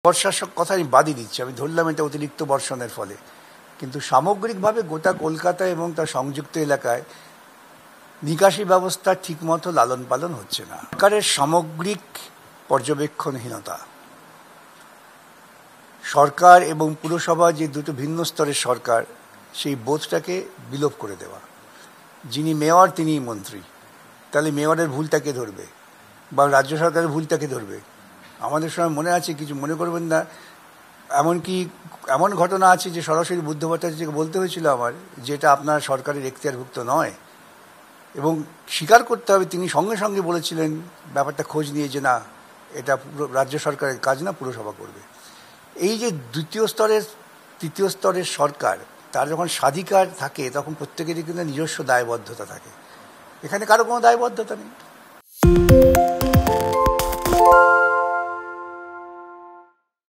বর্ষার সব কথা আমি বাদই দিচ্ছি, আমি ধরলাম এটা অতিরিক্ত বর্ষণের ফলে, কিন্তু সামগ্রিকভাবে গোটা কলকাতা এবং তার সংযুক্ত এলাকায় নিকাশি ব্যবস্থা ঠিকমতো লালন পালন হচ্ছে না। সরকারের সামগ্রিক পর্যবেক্ষণহীনতা, সরকার এবং পুরসভা যে দুটো ভিন্ন স্তরের সরকার, সেই বোধটাকে বিলোপ করে দেওয়া। যিনি মেয়র তিনিই মন্ত্রী, তাহলে মেয়রের ভুলটাকে ধরবে বা রাজ্য সরকারের ভুলটাকে ধরবে? আমাদের সময় মনে আছে, কিছু মনে করবেন না, এমনকি এমন ঘটনা আছে যে সরাসরি বুদ্ধ ভট্টাচার্যকে বলতে হয়েছিল আমার, যেটা আপনার সরকারের এখতিয়ারভুক্ত নয়, এবং স্বীকার করতে হবে তিনি সঙ্গে সঙ্গে বলেছিলেন ব্যাপারটা খোঁজ নিয়ে যে না, এটা রাজ্য সরকারের কাজ না, পুরসভা করবে। এই যে দ্বিতীয় স্তরের তৃতীয় স্তরের সরকার, তার যখন স্বাধিকার থাকে তখন প্রত্যেকেরই কিন্তু নিজস্ব দায়বদ্ধতা থাকে। এখানে কারো কোনো দায়বদ্ধতা নেই।